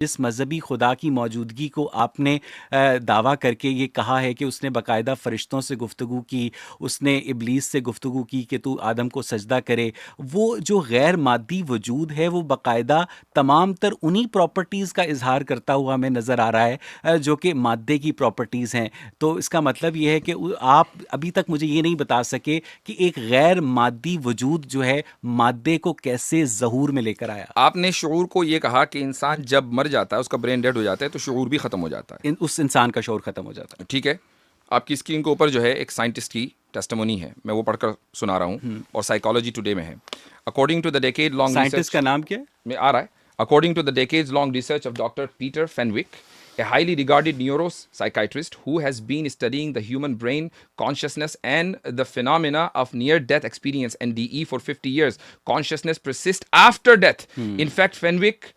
جس مذہبی خدا کی موجودگی کو آپ نے دعویٰ کر کے یہ کہا ہے کہ اس نے باقاعدہ فرشتوں سے گفتگو کی، اس نے ابلیس سے گفتگو کی کہ تو آدم کو سجدہ کرے، وہ جو غیر مادی وجود ہے وہ باقاعدہ تمام تر انہی پراپرٹیز کا اظہار کرتا ہوا ہمیں نظر آ رہا ہے جو کہ مادے کی پراپرٹیز ہیں. تو اس کا مطلب یہ ہے کہ آپ ابھی تک مجھے یہ نہیں بتا سکے کہ ایک غیر مادی وجود جو ہے مادے کو کیسے ظہور میں لے کر آیا. آپ نے شعور کو یہ کہا کہ انسان جب مر جاتا ہے، اس کا برین ڈیڈ ہو جاتا ہے، تو شعور بھی ختم ہو جاتا ہے. اس انسان کا شعور ختم ہو جاتا ہے. ٹھیک ہے، آپ کی اسکرین کے اوپر جو ہے ایک سائنٹسٹ کی ٹیسٹیمونی ہے، میں وہ پڑھ کر سنا رہا ہوں، اور سائیکالوجی ٹوڈے میں ہے. According to the decade long scientist کا نام کیا ہے؟ میں آ رہا ہے. According to the decades long research of doctor Peter Fenwick, a highly regarded neuropsychiatrist who has been studying the human brain, consciousness and the phenomena of near-death experience (NDE) for 50 years. Consciousness persists after death. In fact, Fenwick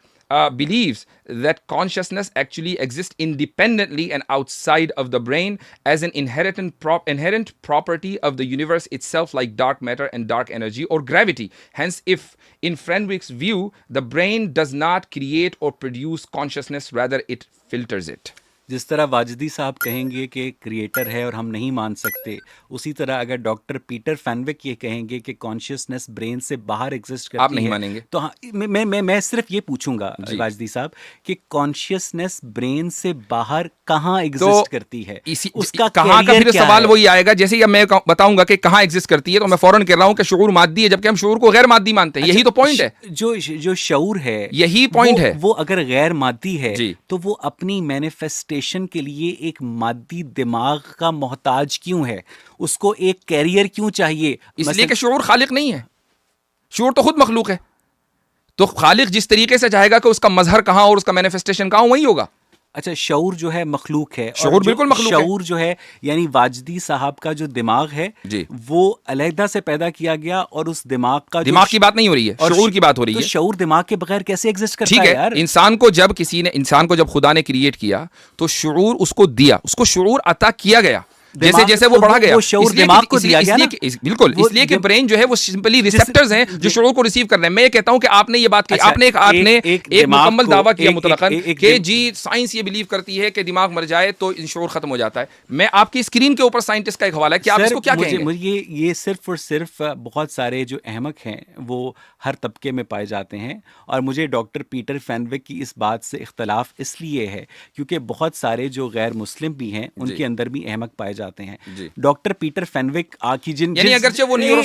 believes that consciousness actually exists independently and outside of the brain as an inherent property of the universe itself, like dark matter and dark energy or gravity. Hence, if in Fenwick's view, the brain does not create or produce consciousness, rather it filters it. جس طرح واجدی صاحب کہیں گے کہ creator ہے اور ہم نہیں مان سکتے، اسی طرح اگر ڈاکٹر پیٹر فینوک یہ کہیں گے کہ کانشیسنس برین سے باہر ایگزسٹ کرتی ہے، آپ نہیں مانیں گے؟ تو میں صرف یہ پوچھوں گا واجدی صاحب کہ کانشیسنس برین سے باہر کہاں ایگزسٹ کرتی ہے، اس کا کہاں کا پھر سوال وہی آئے گا. جیسے میں بتاؤں گا کہ کہاں ایگزسٹ کرتی ہے تو میں فوراً کہہ رہا ہوں کہ شعور مادی ہے، جبکہ ہم شعور کو غیر مادی مانتے ہیں. یہی تو پوائنٹ ہے. جو شعور ہے، یہی پوائنٹ ہے. وہ اگر غیر مادی ہے تو وہ اپنی مینیفیسٹیشن کے لیے ایک مادی دماغ کا محتاج کیوں ہے؟ اس کو ایک کیریئر کیوں چاہیے؟ اس لیے کہ شعور خالق نہیں ہے، شعور تو خود مخلوق ہے. تو خالق جس طریقے سے چاہے گا کہ اس کا مظہر کہاں اور اس کا مینیفیسٹیشن کہاں، وہی ہوگا. اچھا، شعور جو ہے مخلوق ہے، شعور بالکل مخلوق ہے. شعور جو ہے یعنی واجدی صاحب کا جو دماغ ہے وہ علیحدہ سے پیدا کیا گیا، اور اس دماغ کی بات نہیں ہو رہی ہے، شعور کی بات ہو رہی ہے. شعور دماغ کے بغیر کیسے ایگزسٹ کرتا ہے یار؟ انسان کو جب خدا نے کریٹ کیا تو شعور اس کو دیا، اس کو شعور عطا کیا گیا، جیسے جیسے وہ بڑھا گیا. دماغ کو دیا گیا نا، بالکل، اس لیے کہ برین جو ہے وہ سمپلی ریسیپٹرز ہیں جو شعور کو ریسیو کر رہے ہیں. میں یہ کہتا ہوں کہ آپ نے یہ بات کی، آپ نے ایک مکمل دعویٰ کیا مطلقاً کہ جی سائنس یہ بلیو کرتی ہے کہ دماغ مر جائے تو شعور ختم ہو جاتا ہے. میں آپ کی اسکرین کے اوپر سائنٹسٹ کا ایک حوالہ ہے کہ آپ اس کو کیا کہیں گے؟ مجھے یہ صرف اور صرف بہت سارے جو احمق ہیں وہ ہر طبقے میں پائے جاتے ہیں، اور مجھے ڈاکٹر پیٹر فینوک کی اس بات سے اختلاف اس لیے ہے کیونکہ بہت سارے جو غیر مسلم بھی ہیں ان کے اندر بھی احمق پائے جاتے ہیں. ڈاکٹر پیٹر فینوک یعنی اگرچہ وہ نیورو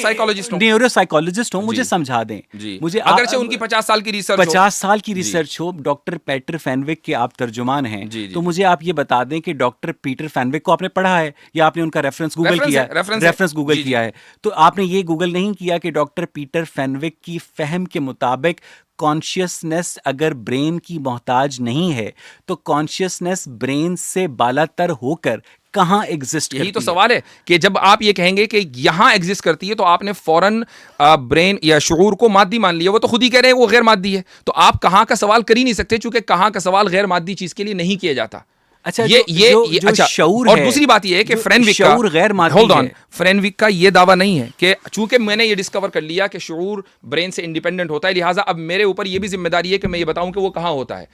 سائیکالوجسٹ ہوں، مجھے سمجھا دیں، مجھے اگرچہ ان کی 50 سال کی ریسرچ ہو، ڈاکٹر پیٹر فینوک کے آپ ترجمان ہیں، تو مجھے آپ یہ بتا دیں کہ ڈاکٹر پیٹر فینوک کو آپ نے پڑھا ہے یا آپ نے ان کا ریفرنس گوگل کیا ہے؟ تو آپ نے یہ گوگل نہیں کیا کہ ڈاکٹر پیٹر فینوک کی فہم کے مطابق کانشیسنس اگر برین کی محتاج نہیں ہے تو کانشیسنس برین سے بالا تر ہو کر کہاں ایگزسٹ کرتی ہے؟ یہی تو سوال ہے کہ جب آپ یہ کہیں گے کہ یہاں ایگزسٹ کرتی ہے تو آپ نے فوراً برین یا شعور کو مادی مان لیا. وہ تو خود ہی کہہ رہے ہیں وہ غیر مادی ہے، تو آپ کہاں کا سوال کر ہی نہیں سکتے، چونکہ کہاں کا سوال غیر مادی چیز کے لیے نہیں کیا جاتا. اچھا، یہ شعور ہے. اور دوسری بات یہ ہے کہ فرینوک کا یہ دعویٰ نہیں ہے کہ چونکہ میں نے یہ ڈسکور کر لیا کہ شعور برین سے انڈیپینڈنٹ ہوتا ہے، لہٰذا اب میرے اوپر یہ بھی ذمہ داری ہے کہ میں یہ بتاؤں کہ وہ کہاں ہوتا ہے.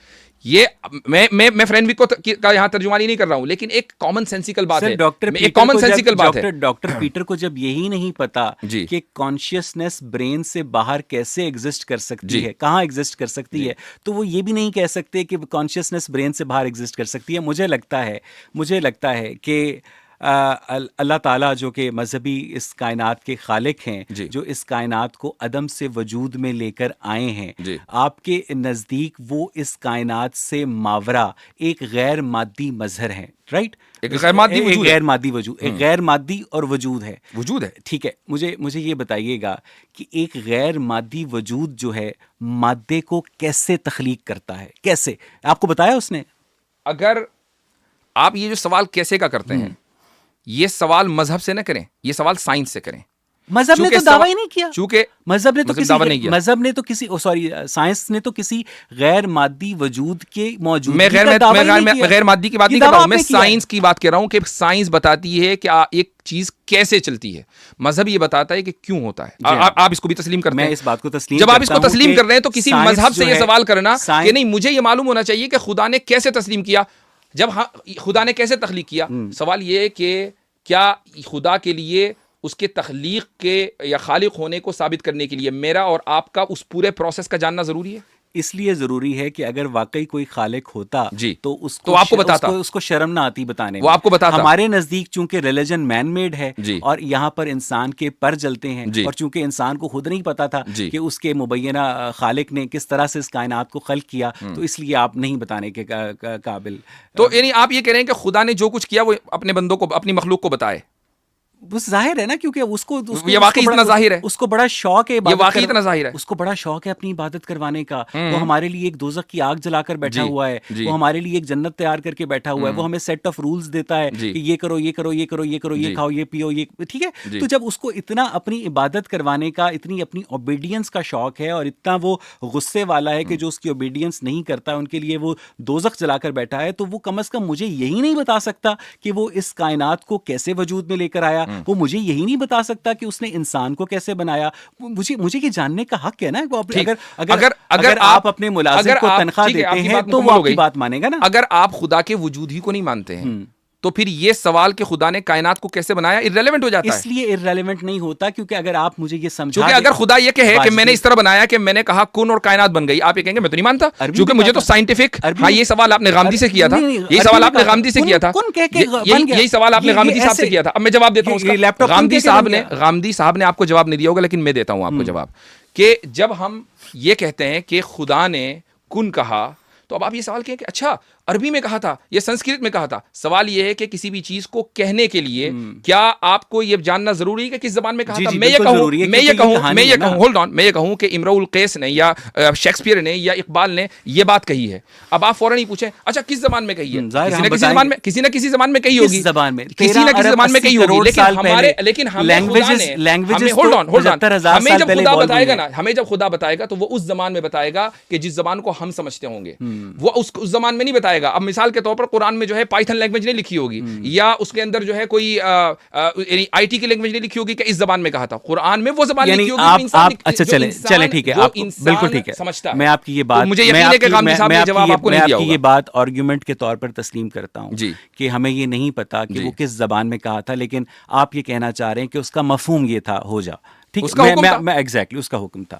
یہ میں فرینوک کا یہاں ترجمانی نہیں کر رہا ہوں، لیکن ایک کامن سینسیکل بات ہے. ڈاکٹر پیٹر کو جب یہی نہیں پتا کہ کانشیسنس برین سے باہر کیسے ایگزسٹ کر سکتی ہے، کہاں ایگزسٹ کر سکتی ہے، تو وہ یہ بھی نہیں کہہ سکتے کہ کانشیسنس برین سے باہر ایگزسٹ کر سکتی ہے. مجھے لگتا ہے کہ اللہ تعالیٰ جو کہ مذہبی اس کائنات کے خالق ہیں، جو اس کائنات کو عدم سے وجود میں لے کر آئے ہیں، آپ کے نزدیک وہ اس کائنات سے ماورا ایک غیر مادی مظہر ہیں، رائٹ؟ ایک غیر مادی وجود، ایک غیر مادی اور وجود ہے. ٹھیک ہے، مجھے یہ بتائیے گا کہ ایک غیر مادی وجود جو ہے مادے کو کیسے تخلیق کرتا ہے؟ کیسے؟ آپ کو بتایا اس نے؟ اگر آپ یہ جو سوال کیسے کا کرتے ہیں، یہ سوال مذہب سے نہ کریں، یہ سوال سائنس سے کریں. مذہب نے تو دعویٰ ہی نہیں کیا. چونکہ مذہب نے تو کسی سائنس نے تو کسی غیر مادی وجود کے موجودگی کا دعویٰ ہی نہیں کیا. میں غیر مادی کی بات نہیں کر رہا ہوں, میں سائنس کی بات کر رہا ہوں کہ سائنس بتاتی ہے کہ ایک چیز کیسے چلتی ہے, مذہب یہ بتاتا ہے کہ کیوں ہوتا ہے. آپ اس کو بھی تسلیم کرتے ہیں؟ میں اس بات کو تسلیم جب آپ اس کو تسلیم کر رہے ہیں تو کسی مذہب سے یہ سوال کرنا کہ نہیں مجھے یہ معلوم ہونا چاہیے کہ خدا نے کیسے تسلیم کیا, جب خدا نے کیسے تخلیق کیا. سوال یہ ہے کہ کیا خدا کے لیے اس کے تخلیق کے یا خالق ہونے کو ثابت کرنے کے لیے میرا اور آپ کا اس پورے پروسیس کا جاننا ضروری ہے؟ اس لیے ضروری ہے کہ اگر واقعی کوئی خالق ہوتا تو اس کو آپ کو بتاتا, اس کو شرم نہ آتی بتانے وہ آپ کو بتاتا. ہمارے نزدیک چونکہ ریلیجن مین میڈ ہے اور یہاں پر انسان کے پر جلتے ہیں, اور چونکہ انسان کو خود نہیں پتا تھا کہ اس کے مبینہ خالق نے کس طرح سے اس کائنات کو خلق کیا, تو اس لیے آپ نہیں بتانے کے قابل. تو یعنی آپ یہ کہہ رہے ہیں کہ خدا نے جو کچھ کیا وہ اپنے بندوں کو, اپنی مخلوق کو بتائے. بس ظاہر ہے نا, کیونکہ اس کو یہ واقعی اتنا ظاہر ہے, اس کو بڑا شوق ہے, یہ واقعی اتنا ظاہر ہے, اس کو بڑا شوق ہے اپنی عبادت کروانے کا. وہ ہمارے لیے ایک دوزخ کی آگ جلا کر بیٹھا ہوا ہے, وہ ہمارے لیے ایک جنت تیار کر کے بیٹھا ہوا ہے, وہ ہمیں سیٹ آف رولز دیتا ہے کہ یہ کرو یہ کرو یہ کرو یہ کرو, یہ کھاؤ یہ پیو یہ, ٹھیک ہے. تو جب اس کو اتنا اپنی عبادت کروانے کا, اتنی اپنی اوبیڈینس کا شوق ہے, اور اتنا وہ غصے والا ہے کہ جو اس کی اوبیڈینس نہیں کرتا ان کے لیے وہ دوزخ جلا کر بیٹھا ہے, تو وہ کم از کم مجھے یہی نہیں بتا سکتا کہ وہ اس کائنات کو کیسے وجود میں لے کر آیا, وہ مجھے یہی نہیں بتا سکتا کہ اس نے انسان کو کیسے بنایا. مجھے یہ جاننے کا حق ہے نا. اگر آپ اپنے ملازم کو تنخواہ دیتے ہیں تو وہ آپ کی بات مانے گا نا. اگر آپ خدا کے وجود ہی کو نہیں مانتے ہیں تو پھر یہ سوال کہ خدا نے کائنات کو کیسے بنایا irrelevant ہو جاتا ہے. اس لیے irrelevant نہیں ہوتا کیونکہ اگر آپ مجھے یہ سمجھا, کیونکہ اگر خدا یہ کہے کہ میں نے اس طرح بنایا کہ میں نے کہا کن اور کائنات بن گئی, آپ یہ کہیں گے میں تو نہیں مانتا, کیونکہ مجھے تو سائنٹیفک. ہاں, یہ سوال آپ نے غامدی سے کیا تھا, یہی سوال آپ نے غامدی سے کیا تھا, یہی سوال آپ نے غامدی صاحب سے کیا تھا. اب میں جواب دیتا ہوں اس کا. غامدی صاحب نے آپ کو جواب نہیں دیا ہوگا, لیکن میں دیتا ہوں آپ کو جواب, کہ جب ہم یہ کہتے ہیں کہ خدا نے کن کہا تو اب آپ یہ سوال کہیں کہ اچھا عربی میں کہا تھا یا سنسکرت میں کہا تھا. سوال یہ ہے کہ کسی بھی چیز کو کہنے کے لیے کیا آپ کو یہ جاننا ضروری ہے کہ کس زبان میں کہا تھا. میں یہ کہوں کہ امرؤ القیس نے یا شیکسپیئر نے یا اقبال نے یہ بات کہی ہے, اب آپ فوراً ہی پوچھیں اچھا کس زبان میں کہی ہے. کسی نہ کسی زبان میں کہی ہوگی, کسی نہ کسی زبان میں کہی ہوگی, لیکن ہمیں جب خدا بتائے گا نا, ہمیں جب خدا بتائے گا تو وہ اس زبان میں بتائے گا کہ جس زبان کو ہم سمجھتے ہوں گے, وہ اس زبان میں نہیں بتائے گا. اب مثال کے طور پر قرآن میں جو ہے پائتھن لینگویج نہیں لکھی ہوگی, یا اس کے اندر جو ہے کوئی آئی ٹی کی لینگویج نہیں لکھی ہوگی کہ اس زبان میں کہا تھا. قرآن میں وہ زبان لکھی ہوگی. اچھا چلے ٹھیک ہے, بالکل ٹھیک ہے, میں آپ کی یہ بات, مجھے یقین ہے کہ غامدی صاحب نے جواب آپ کو نہیں دیا ہوگا. یہ بات آرگیومنٹ کے طور پر تسلیم کرتا ہوں کہ ہمیں یہ نہیں پتا کہ وہ کس زبان میں کہا تھا, لیکن آپ یہ کہنا چاہ رہے ہیں کہ اس کا مفہوم یہ تھا, ہو جا ٹھیک ہے, میں ایگزیکٹلی اس کا حکم تھا.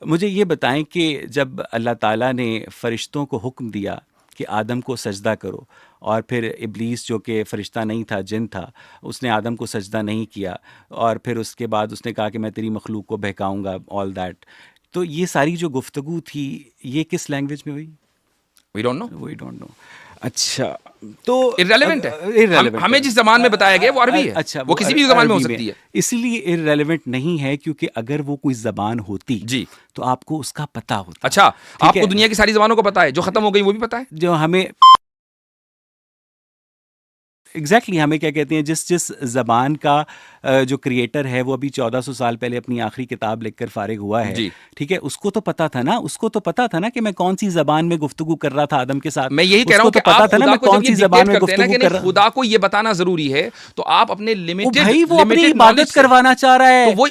مجھے یہ بتائیں کہ جب اللہ تعالیٰ نے فرشتوں کو حکم دیا کہ آدم کو سجدہ کرو, اور پھر ابلیس جو کہ فرشتہ نہیں تھا, جن تھا, اس نے آدم کو سجدہ نہیں کیا, اور پھر اس کے بعد اس نے کہا کہ میں تیری مخلوق کو بہکاؤں گا, آل دیٹ. تو یہ ساری جو گفتگو تھی یہ کس لینگویج میں ہوئی؟ We don't know. اچھا, تو irrelevant ہے. ہمیں جس زبان میں بتایا گیا وہ عربی ہے. اچھا, وہ کسی بھی زبان میں ہو سکتی ہے. اسی لیے irrelevant نہیں ہے, کیونکہ اگر وہ کوئی زبان ہوتی تو آپ کو اس کا پتہ ہوتا. اچھا, آپ کو دنیا کی ساری زبانوں کو پتہ ہے, جو ختم ہو گئی وہ بھی پتہ ہے, جو ہمیں ایگزیکٹلی ہمیں کیا کہتے ہیں, جس زبان کا جو کریٹر ہے وہ ابھی 1400 سال پہلے اپنی آخری کتاب لکھ کر فارغ ہوا ہے, ٹھیک ہے, اس کو تو پتا تھا نا, اس کو تو پتا تھا نا کہ میں کون سی زبان میں گفتگو کر رہا تھا آدم کے ساتھ. میں یہی کہہ رہا ہوں کہ آپ خدا کو جب یہ ڈکٹیٹ کرتے ہیں نا کہ خدا کو یہ بتانا ضروری ہے, تو آپ اپنے لمیٹڈ وہ اپنی عبادت کروانا چاہ رہا ہے, وہ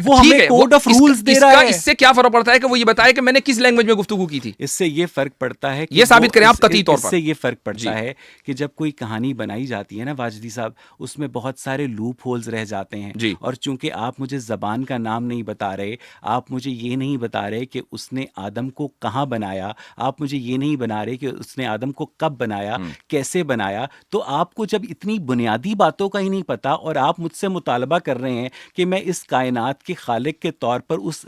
ہمیں کوڈ آف رولز دے رہا ہے. اس سے کیا فرق پڑتا ہے کہ وہ یہ بتائے کہ میں نے کس لینگویج میں گفتگو کی تھی؟ اس سے یہ فرق پڑتا ہے, یہ ثابت کریں آپ قطعی طور پر. اس سے یہ فرق پڑتا ہے کہ جب کوئی کہانی بنائی جاتی ہے نا واجدی صاحب, اس میں بہت سارے لوپ ہولز رہ جاتے ہیں, اور چونکہ آپ مجھے زبان کا نام نہیں بتا رہے, آپ مجھے یہ نہیں بتا رہے کہ اس نے آدم کو کہاں بنایا, آپ مجھے یہ نہیں بنا رہے کہ اس نے آدم کو کب بنایا, کیسے بنایا, تو آپ کو جب اتنی بنیادی باتوں کا ہی نہیں پتا اور آپ مجھ سے مطالبہ کر رہے ہیں کہ میں اس کائنات کے خالق کے طور پر اس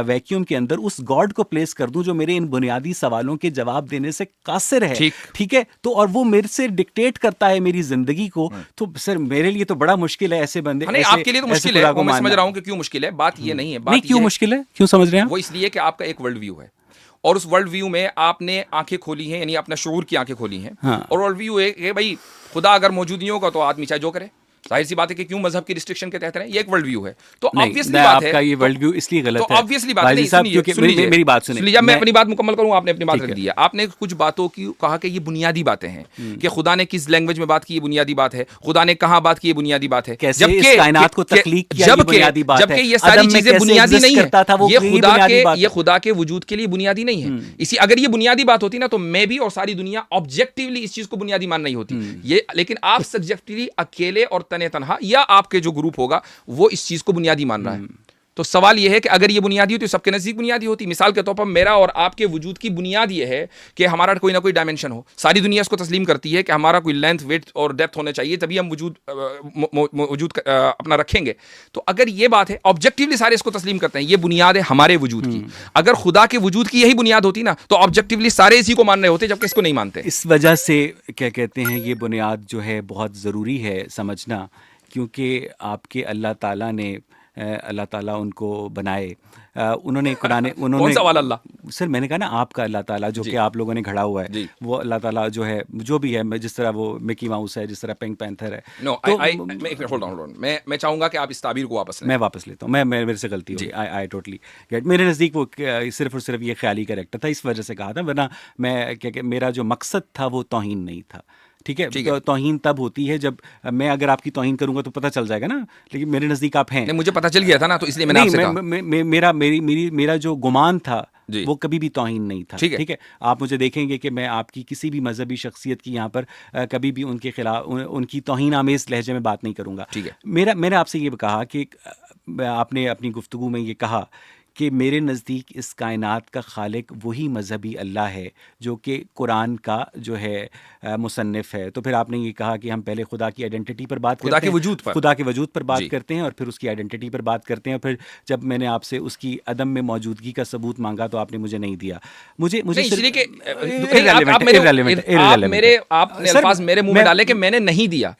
ویکیوم کے اندر اس گاڈ کو پلیس کر دوں جو میرے ان بنیادی سوالوں کے جواب دینے سے قاصر ہے, ٹھیک ہے, تو اور وہ میرے سے ڈکٹیٹ کرتا ہے میری زندگی کو, تو سر میرے لیے تو بڑا مشکل ہے ایسے بندے. آپ کے لیے تو مشکل ہے, میں سمجھ رہا ہوں کہ کیوں مشکل ہے. بات یہ نہیں ہے, بات کیوں مشکل ہے, کیوں سمجھ رہے ہیں وہ اس لیے کہ آپ کا ایک ورلڈ ویو ہے, اور اس ورلڈ ویو میں آپ نے آنکھیں کھولی ہیں, یعنی اپنا شعور کی آنکھیں کھولی ہیں, اور ورلڈ ویو ہے کہ بھائی خدا اگر موجود نہیں ہوگا تو آدمی چاہے جو کرے, ظاہر سی بات ہے کہ کیوں مذہب کی ریسٹرکشن کے تحت رہیں, یہ ایک ورلڈ ویو ہے. تو آبویسلی بات ہے آپ کا یہ ورلڈ ویو اس لیے غلط ہے, تو آبویسلی بات ہے. میری بات سنیے, میں اپنی بات مکمل کروں, آپ نے اپنی بات رکھ دی ہے. آپ نے کچھ باتوں کی کہا کہ یہ بنیادی باتیں ہیں, کہ خدا نے کس لینگویج میں بات کی یہ بنیادی بات ہے, خدا نے کہاں بات کی یہ بنیادی بات ہے, جبکہ کائنات کو تخلیق کیا یہ بنیادی بات ہے, جبکہ یہ ساری چیزیں بنیادی نہیں ہیں, یہ خدا کے وجود کے لیے بنیادی نہیں ہے. اگر یہ بنیادی بات ہوتی نا تو میں بھی اور ساری دنیا آبجیکٹیولی اس چیز کو بنیادی مان نہیں ہوتی یہ, لیکن آپ سبجیکٹیولی اکیلے اور تنے تنہا یا آپ کے جو گروپ ہوگا وہ اس چیز کو بنیادی مان رہا ہے. تو سوال یہ ہے کہ اگر یہ بنیادی ہوتی تو سب کے نزدیک بنیادی ہوتی. مثال کے طور پر میرا اور آپ کے وجود کی بنیاد یہ ہے کہ ہمارا کوئی نہ کوئی ڈائمنشن ہو. ساری دنیا اس کو تسلیم کرتی ہے کہ ہمارا کوئی لینتھ, ویڈتھ اور ڈیپتھ ہونا چاہیے, تبھی ہم وجود اپنا رکھیں گے. تو اگر یہ بات ہے, آبجیکٹیولی سارے اس کو تسلیم کرتے ہیں, یہ بنیاد ہے ہمارے وجود کی. اگر خدا کے وجود کی یہی بنیاد ہوتی نا تو آبجیکٹیولی سارے اسی کو مان رہے ہوتے, جبکہ اس کو نہیں مانتے. اس وجہ سے کیا کہتے ہیں یہ بنیاد جو ہے بہت ضروری ہے سمجھنا, کیونکہ آپ کے اللہ تعالیٰ نے اللہ تعالیٰ ان کو بنائے, انہوں نے قرآن, انہوں نے کون سا والا اللہ سر میں نے کہا نا آپ کا اللہ تعالیٰ جو کہ آپ لوگوں نے گھڑا ہوا ہے, وہ اللہ تعالیٰ جو ہے جو بھی ہے, جس طرح وہ مکی ماؤس ہے, جس طرح پنک پینتھر ہے. میں چاہوں گا کہ آپ اس تعبیر کو واپس لیں. میں واپس لیتا ہوں, میں میرے سے غلطی ہوئی, آئی ٹوٹلی گیٹ. میرے نزدیک وہ صرف اور صرف یہ خیالی کریکٹر تھا, اس وجہ سے کہا تھا, ورنہ میں کیا میرا جو مقصد تھا وہ توہین نہیں تھا. ٹھیک ہے, توہین تب ہوتی ہے جب میں اگر آپ کی توہین کروں گا تو پتہ چل جائے گا نا, لیکن میرے نزدیک آپ ہیں. مجھے پتہ چل گیا تھا نا, تو اس لیے میں نے آپ سے کہا. میرا جو گمان تھا وہ کبھی بھی توہین نہیں تھا. ٹھیک ہے, آپ مجھے دیکھیں گے کہ میں آپ کی کسی بھی مذہبی شخصیت کی یہاں پر کبھی بھی ان کے خلاف ان کی توہین آمیز لہجے میں بات نہیں کروں گا. میں نے آپ سے یہ کہا کہ آپ نے اپنی گفتگو میں یہ کہا کہ میرے نزدیک اس کائنات کا خالق وہی مذہبی اللہ ہے جو کہ قرآن کا جو ہے مصنف ہے. تو پھر آپ نے یہ کہا کہ ہم پہلے خدا کی آئیڈینٹی پر بات کرتے ہیں, خدا کے وجود پر بات کرتے ہیں, اور پھر اس کی آئیڈینٹی پر بات کرتے ہیں, اور پھر جب میں نے آپ سے اس کی عدم میں موجودگی کا ثبوت مانگا تو آپ نے مجھے نہیں دیا. مجھے آپ نے الفاظ میرے منہ میں ڈالے کہ میں نے نہیں دیا.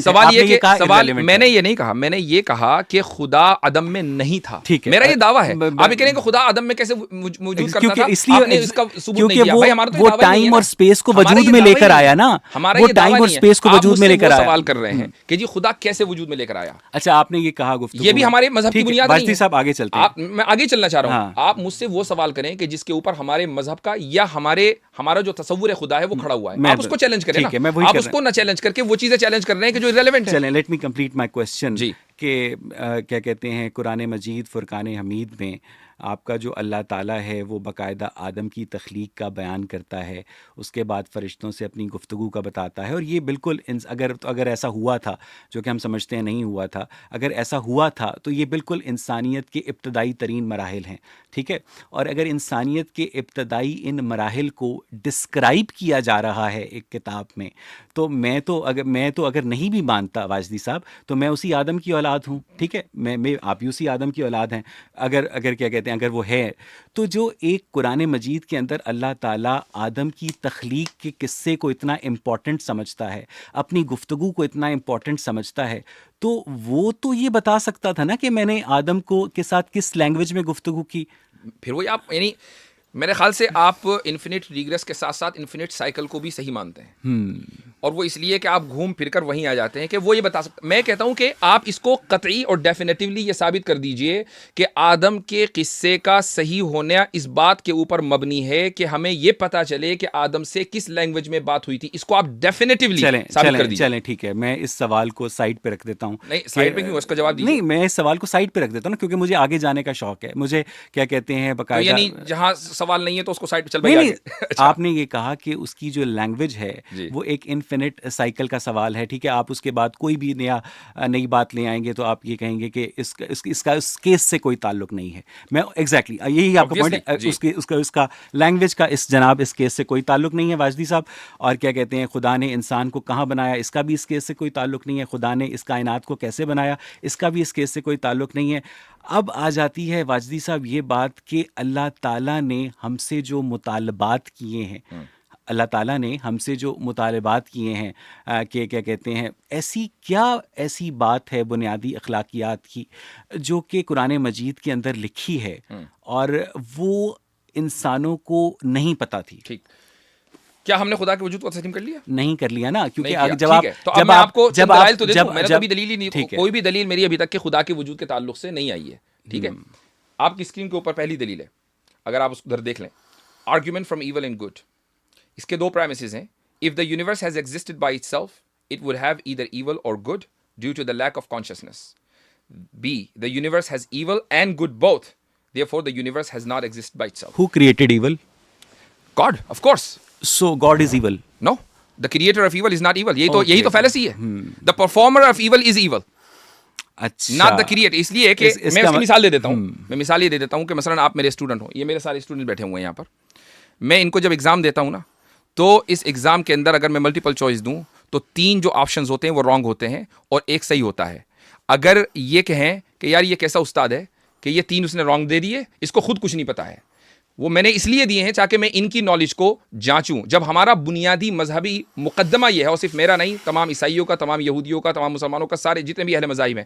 سوال یہ نہیں کہا, میں نے یہ کہا کہ خدا عدم میں نہیں تھا. میرا یہ دعویٰ ہے. آپ یہ کہہ رہے ہیں کہ خدا عدم میں کیسے موجود کرتا تھا, آپ نے اس کا ثبوت نہیں دیا. بھائی ہمارا تو وہ ٹائم اور اسپیس کو وجود میں لے کر آیا نا, ہمارا وہ ٹائم اور اسپیس کو وجود میں لے کر آیا. سوال کر رہے ہیں کہ جی خدا کیسے وجود میں لے کر آیا. اچھا, آپ نے یہ کہا گفتگو, یہ بھی ہمارے مذہب کی بنیاد نہیں ہے. صاحب آگے چلتے ہیں, میں آگے چلنا چاہ رہا ہوں. آپ مجھ سے وہ سوال کریں کہ جس کے اوپر ہمارے مذہب کا یا ہمارا جو تصور خدا ہے وہ کھڑا ہوا ہے. آپ اس کو چیلنج کریں نا, آپ اس کو نہ چیلنج کر کے وہ چیزیں چیلنج کر رہے ہیں کہ جو ریلیونٹ ہے. چلیں, let me complete my question. کہ کیا کہتے ہیں قرآن مجید فرقان حمید میں آپ کا جو اللہ تعالیٰ ہے وہ باقاعدہ آدم کی تخلیق کا بیان کرتا ہے, اس کے بعد فرشتوں سے اپنی گفتگو کا بتاتا ہے. اور یہ بالکل اگر ایسا ہوا تھا, جو کہ ہم سمجھتے ہیں نہیں ہوا تھا, اگر ایسا ہوا تھا تو یہ بالکل انسانیت کے ابتدائی ترین مراحل ہیں. ٹھیک ہے, اور اگر انسانیت کے ابتدائی ان مراحل کو ڈسکرائب کیا جا رہا ہے ایک کتاب میں, تو میں تو اگر نہیں بھی مانتا واجدی صاحب, تو میں اسی آدم کی اولاد ہوں. ٹھیک ہے, میں آپ بھی اسی آدم کی اولاد ہیں. اگر کیا کہتے ہیں اگر وہ ہے, تو جو ایک قرآن مجید کے اندر اللہ تعالیٰ آدم کی تخلیق کے قصے کو اتنا امپورٹنٹ سمجھتا ہے, اپنی گفتگو کو اتنا امپورٹنٹ سمجھتا ہے, تو وہ تو یہ بتا سکتا تھا نا کہ میں نے آدم کے ساتھ کس لینگویج میں گفتگو کی. پھر وہی آپ, یعنی میرے خیال سے آپ انفینٹ ریگریس کے ساتھ ساتھ انفینٹ سائیکل کو بھی صحیح مانتے ہیں, اور وہ اس لیے کہ آپ گھوم پھر کر وہیں آ جاتے ہیں کہ وہ یہ بتا سکتے. میں کہتا ہوں کہ آپ اس کو قطعی اور ڈیفینیٹیولی یہ ثابت کر دیجئے کہ آدم کے قصے کا صحیح ہونا اس بات کے اوپر مبنی ہے کہ ہمیں یہ پتا چلے کہ آدم سے کس لینگویج میں بات ہوئی تھی. اس کو آپ ڈیفینیٹیولی ثابت کر دیجئے. چلیں ٹھیک ہے, میں اس سوال کو سائڈ پہ رکھ دیتا ہوں. نہیں, سائڈ پہ کیوں, اس کا جواب دیجیے. نہیں, میں اس سوال کو سائڈ پہ رکھ دیتا ہوں نا, کیونکہ مجھے آگے جانے کا شوق ہے. مجھے کیا کہتے ہیں باقاعدہ, یعنی جہاں سوال نہیں ہے تو اس کو سائڈ پہ چل پہ نہیں. آپ نے یہ کہا کہ اس کی جو لینگویج ہے وہ ایک انفینٹ سائیکل کا سوال ہے. ٹھیک ہے, آپ اس کے بعد کوئی بھی نئی بات لے آئیں گے تو آپ یہ کہیں گے کہ اس کا اس کیس سے کوئی تعلق نہیں ہے. میں ایگزیکٹلی یہی آپ کا پوائنٹ ہے, اس کا لینگویج کا اس کیس سے کوئی تعلق نہیں ہے واجدی صاحب. اور کیا کہتے ہیں خدا نے انسان کو کہاں بنایا, اس کا بھی اس کیس سے کوئی تعلق نہیں ہے. خدا نے اس کائنات کو کیسے بنایا, اس کا بھی اس کیس سے کوئی تعلق نہیں ہے. اب آ جاتی ہے واجدی صاحب یہ بات کہ اللہ تعالیٰ نے ہم سے جو مطالبات کیے ہیں, اللہ تعالیٰ نے ہم سے جو مطالبات کیے ہیں کہ کیا کہتے ہیں ایسی بات ہے بنیادی اخلاقیات کی جو کہ قرآن مجید کے اندر لکھی ہے اور وہ انسانوں کو نہیں پتہ تھی. ٹھیک, کیا ہم نے خدا کے وجود کو تسلیم کر لیا؟ نہیں کر لیا نا، کیونکہ جب آپ تو اب میں آپ کو دلائل تو دے دوں. میں نے کبھی دلیل ہی نہیں، کوئی بھی دلیل میری ابھی تک کہ خدا کے وجود کے تعلق سے نہیں آئی ہے. ٹھیک ہے، آپ کی اسکرین کے اوپر پہلی دلیل ہے، اگر آپ اس ادھر دیکھ لیں، argument from evil and good. اس کے دو پرائمسز ہیں. If the universe has existed by itself it would have either evil اور good due to the lack of consciousness. B, the universe has evil and good both. Therefore, the universe has not existed by itself. Who created evil? God, of course. So God is evil? No, the creator of evil is not evil. یہی تو fallacy ہے. The performer of evil is evil. اچھا. Not the creator. اس لیے کہ میں اس کی مثال دے دیتا ہوں. میں مثال یہ دے دیتا ہوں کہ مثلا آپ میرے اسٹوڈنٹ ہو، یہ میرے سارے اسٹوڈنٹ بیٹھے ہوئے ہیں یہاں پر. میں ان کو جب ایگزام دیتا ہوں نا، تو اس ایگزام کے اندر اگر میں ملٹیپل چوائس دوں تو 3 جو آپشنز ہوتے ہیں وہ رانگ ہوتے ہیں اور ایک صحیح ہوتا ہے. اگر یہ کہیں کہ یار یہ کیسا استاد ہے کہ یہ 3 اس نے رانگ دے دیے، اس کو خود کچھ نہیں پتا ہے، وہ میں نے اس لیے دیے ہیں تاکہ میں ان کی نالج کو جانچوں. جب ہمارا بنیادی مذہبی مقدمہ یہ ہے، اور صرف میرا نہیں، تمام عیسائیوں کا، تمام یہودیوں کا، تمام مسلمانوں کا، سارے جتنے بھی اہل مذاہب ہیں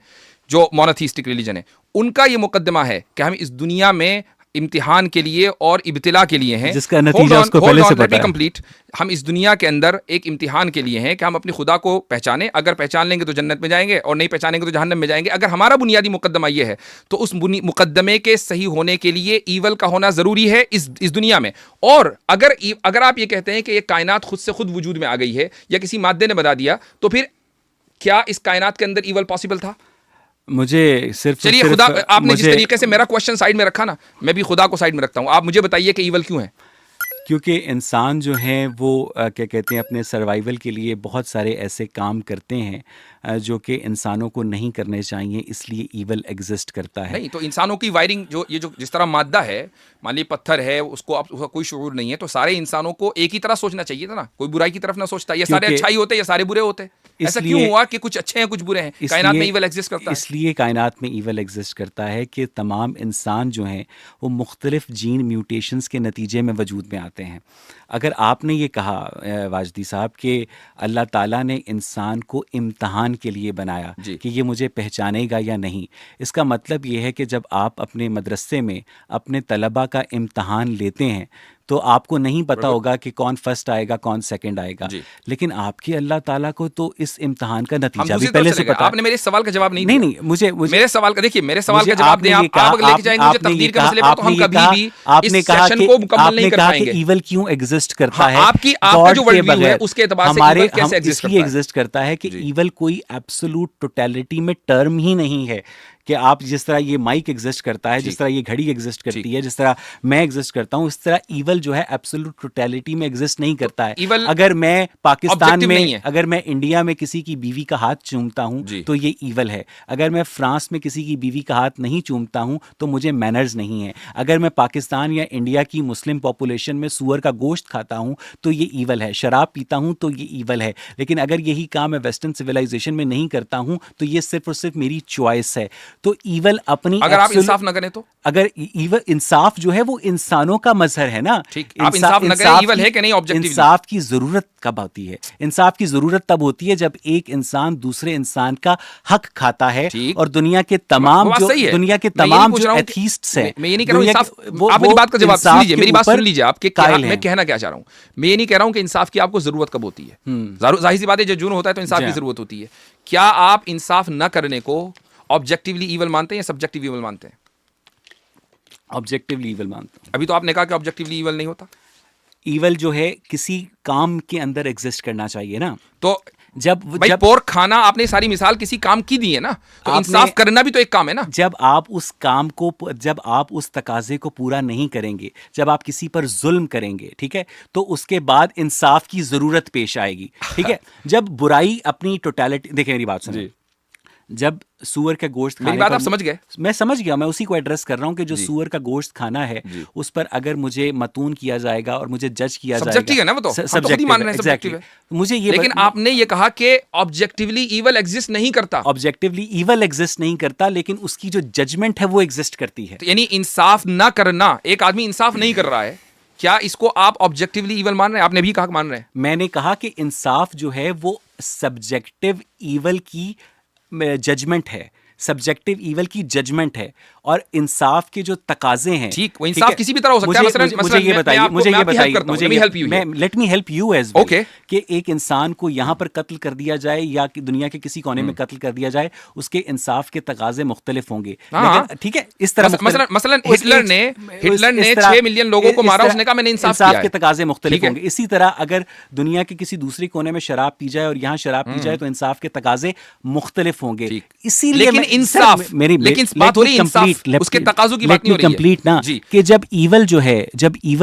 جو مونوتھیسٹک ریلیجن ہے، ان کا یہ مقدمہ ہے کہ ہم اس دنیا میں امتحان کے لیے اور ابتلا کے لیے ہیں، جس کا نتیجہ اس کو پہلے سے پتہ ہے. کمپلیٹ. ہم اس دنیا کے اندر ایک امتحان کے لیے ہیں کہ ہم اپنی خدا کو پہچانیں. اگر پہچان لیں گے تو جنت میں جائیں گے، اور نہیں پہچانیں گے تو جہنم میں جائیں گے. اگر ہمارا بنیادی مقدمہ یہ ہے تو اس مقدمے کے صحیح ہونے کے لیے ایول کا ہونا ضروری ہے اس دنیا میں. اور اگر آپ یہ کہتے ہیں کہ یہ کائنات خود سے خود وجود میں آ گئی ہے یا کسی مادے نے بتا دیا، تو پھر کیا اس کائنات کے اندر ایول پاسبل تھا؟ مجھے صرف چلیے خدا، آپ نے جس طریقے سے میرا کوشچن سائڈ میں رکھا نا، میں بھی خدا کو سائڈ میں رکھتا ہوں. آپ مجھے بتائیے کہ ایول کیوں ہے؟ کیونکہ انسان جو ہیں وہ کیا کہتے ہیں، اپنے سروائیول کے لیے بہت سارے ایسے کام کرتے ہیں جو کہ انسانوں کو نہیں کرنے چاہیے، اس لیے ایول ایگزسٹ کرتا ہے. نہیں تو انسانوں کی وائرنگ جو جس طرح مادہ ہے، مان لی پتھر ہے، اس کو کوئی شعور نہیں ہے، تو سارے انسانوں کو ایک ہی طرح سوچنا چاہیے تھا نا، کوئی برائی کی طرف نہ سوچتا. یہ سارے اچھائی ہوتے یا سارے برے ہوتے؟ ایسا کیوں ہوا کہ کچھ اچھے ہیں کچھ برے ہیں؟ کائنات میں ایول ایگزسٹ کرتا ہے. اس لیے کائنات میں ایول ایگزسٹ کرتا ہے کہ تمام انسان جو ہیں وہ مختلف جین میوٹیشنز کے نتیجے میں وجود میں آتے ہیں. اگر آپ نے یہ کہا واجدی صاحب کہ اللہ تعالیٰ نے انسان کو امتحان کے لیے بنایا کہ یہ مجھے پہچانے گا یا نہیں، اس کا مطلب یہ ہے کہ جب آپ اپنے مدرسے میں اپنے طلباء کا امتحان لیتے ہیں تو آپ کو نہیں پتا ہوگا کہ کون فرسٹ آئے گا کون سیکنڈ آئے گا، لیکن آپ کے اللہ تعالیٰ کو تو اس امتحان کا نتیجہ بھی پہلے سے پتا. آپ نے میرے سوال کا جواب نہیں مجھے میرے سوال کا دیکھیے، میرے سوال کا جواب دیں. آپ لے کے جائیں گے مجھے تقدیر کے مسئلے پر، تو ہم کبھی بھی اس سیشن کو مکمل نہیں کر پائیں گے. ایول کیوں ایگزسٹ کرتا ہے؟ آپ کا جو ورلڈ ویو ہے اس کے اعتبار سے ایول کیسے ایگزسٹ کرتا ہے کہ ایول کوئی ایبسولوٹ ٹوٹیلٹی میں ٹرم ہی نہیں ہے کہ آپ جس طرح یہ مائک ایگزسٹ کرتا ہے، جس طرح یہ گھڑی ایگزسٹ کرتی ہے، جس طرح میں ایگزسٹ کرتا ہوں، اس طرح ایول جو ہے ایبسولوٹ ٹوٹیلٹی میں ایگزسٹ نہیں کرتا ہے. اگر میں پاکستان میں، اگر میں انڈیا میں کسی کی بیوی کا ہاتھ چومتا ہوں تو یہ ایول ہے. اگر میں فرانس میں کسی کی بیوی کا ہاتھ نہیں چومتا ہوں تو مجھے مینرز نہیں ہے. اگر میں پاکستان یا انڈیا کی مسلم پاپولیشن میں سور کا گوشت کھاتا ہوں تو یہ ایول ہے. شراب پیتا ہوں تو یہ ایول ہے. لیکن اگر یہی کام میں ویسٹرن سویلائزیشن میں نہیں کرتا ہوں تو یہ صرف اور صرف میری چوائس ہے. تو ایول اپنی، اگر آپ انصاف نہ کریں تو، اگر ایول انصاف جو ہے وہ انسانوں کا مظہر ہے نا. آپ انصاف نہ کریں، ایول ہے کہ نہیں آبجیکٹیولی؟ انصاف کی ضرورت کب ہوتی ہے؟ انصاف کی ضرورت تب ہوتی ہے جب ایک انسان دوسرے انسان کا حق کھاتا ہے. اور دنیا کے تمام جو ایتھیسٹس ہیں، میں یہ نہیں کہہ رہا ہوں آپ میری بات کا جواب سن لیجیے، میری بات سن لیجیے. آپ کے میں کہنا کیا چاہ رہا ہوں، میں یہ نہیں کہہ رہا ہوں کہ انصاف کی آپ کو ضرورت کب ہوتی ہے. ظاہر سی بات ہے، جب جرم ہوتا ہے تو انصاف کی ضرورت ہوتی ہے. کیا آپ انصاف نہ کرنے کو آبجیکٹیولی ایول مانتے ہیں یا سبجیکٹیو ایول مانتے ہیں؟ آبجیکٹیولی ایول مانتے ہیں. ابھی تو آپ نے کہا کہ آبجیکٹیولی ایول نہیں ہوتا. ایول جو ہے کسی کام کے اندر ایگزسٹ کرنا چاہیے نا. تو جب پورک کھانا، آپ نے ساری مثال کسی کام کی دی ہے نا، تو انصاف کرنا بھی تو ایک کام ہے نا. جب آپ اس کام کو، جب آپ اس تقاضے کو پورا نہیں کریں گے، جب آپ کسی پر ظلم کریں گے، ٹھیک ہے، تو اس کے بعد انصاف کی ضرورت پیش آئے گی. ٹھیک ہے. جب برائی اپنی ٹوٹیلٹی، دیکھیں میری بات سنیں، جب سور کا گوشت کھانے، میری بات آپ سمجھ گئے؟ میں سمجھ گیا، میں اسی کو ایڈریس کر رہا ہوں کہ جو سور کا گوشت کھانا ہے اس پر اگر مجھے متون کیا جائے گا اور مجھے جج کیا جائے گا، سبجیکٹیو ہے نا، وہ تو سبجیکٹیو مان رہے ہیں، سبجیکٹیو ہے مجھے یہ. لیکن آپ نے یہ کہا کہ آبجیکٹیولی ایول ایگزسٹ نہیں کرتا. آبجیکٹیولی ایول ایگزسٹ نہیں کرتا، لیکن اس کی جو ججمنٹ ہے وہ ایگزسٹ کرتی ہے. یعنی انصاف نہ کرنا، ایک آدمی انصاف نہیں کر رہا ہے، کیا اس کو آپ آبجیکٹیولی ایول مان رہے ہیں؟ آپ نے بھی کہا مان رہے ہیں. میں نے کہا کہ انصاف جو ہے وہ سبجیکٹیو ایول کی ججمنٹ ہے. سبجیکٹو ایول کی ججمنٹ ہے اور انصاف کے جو تقاضے ہیں. ٹھیک, وہ انصاف کسی بھی طرح ہو سکتا ہے. مجھے یہ بتائیے, let me help you as well, کہ ایک انسان کو یہاں پر قتل کر دیا جائے یا دنیا کے کسی کونے میں قتل کر دیا جائے, اس کے انصاف کے تقاضے مختلف ہوں گے. لیکن ٹھیک ہے, اس طرح مثلا ہٹلر نے 6 ملین لوگوں کو مارا, اس نے کہا میں نے انصاف کے تقاضے مختلف ہوں گے. اسی طرح اگر دنیا کے کسی دوسرے کونے میں شراب پی جائے اور یہاں شراب پی جائے تو انصاف کے تقاضے مختلف ہوں گے. اسی لیے انصاف, لیکن بات ہو رہی ہے انصاف, اس کے تقاضوں کی بات نہیں ہو رہی ہے. کمپلیٹ نا, کہ جب ایول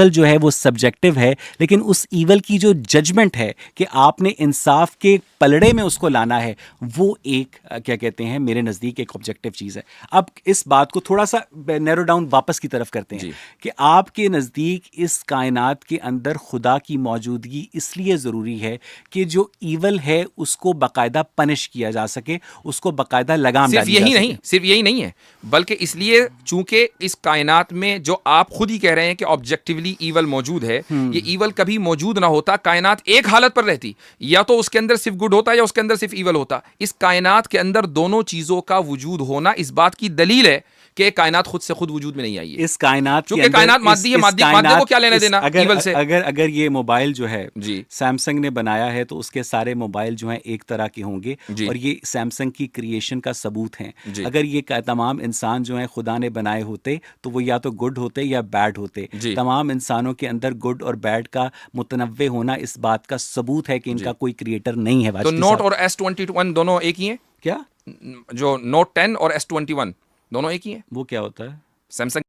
جو ہے وہ سبجیکٹو ہے, لیکن اس ایول کی جو ججمنٹ ہے کہ آپ نے انصاف کے پلڑے میں اس کو لانا ہے, وہ ایک کیا کہتے ہیں میرے نزدیک ایک آبجیکٹو چیز ہے. اب اس بات کو تھوڑا سا نیرو ڈاؤن واپس کی طرف کرتے ہیں کہ آپ کے نزدیک اس کائنات کے اندر خدا کی موجودگی اس لیے ضروری ہے کہ جو ایول ہے اس کو باقاعدہ پنش کیا جا سکے, اس کو باقاعدہ لگام ڈالی جا سکے. صرف یہی نہیں ہے, بلکہ اس لیے چونکہ اس کائنات میں جو آپ خود ہی کہہ رہے ہیں کہ آبجیکٹیولی ایول موجود ہے, یہ ایول کبھی موجود نہ ہوتا, کائنات ایک حالت پر رہتی, یا تو اس کے اندر صرف گڈ ہوتا یا اس کے اندر صرف ایول ہوتا. اس کائنات کے اندر دونوں چیزوں کا وجود ہونا اس بات کی دلیل ہے کہ کائنات خود سے خود وجود میں نہیں آئی ہے. اس کائنات چونکہ کائنات مادی ہے, مادے کو کیا لینا دینا ایول سے. اگر یہ موبائل جو ہے سیمسنگ نے بنایا ہے تو اس کے سارے موبائل جو ہیں ایک طرح کے ہوں گے, اور یہ سیمسنگ کی کریشن کا ثبوت ہیں. اگر یہ تمام انسان جو ہیں خدا نے بنائے ہوتے تو وہ یا تو گڈ ہوتے یا بیڈ ہوتے. تمام انسانوں کے اندر گڈ اور بیڈ کا متنوع ہونا اس بات کا ثبوت ہے کہ ان کا کوئی کریٹر نہیں ہے. تو نوٹ اور S21 دونوں ایک ہی ہیں کیا؟ جو نوٹ 10 اور S21 دونوں ایک ہی ہیں. وہ کیا ہوتا ہے؟ سیمسنگ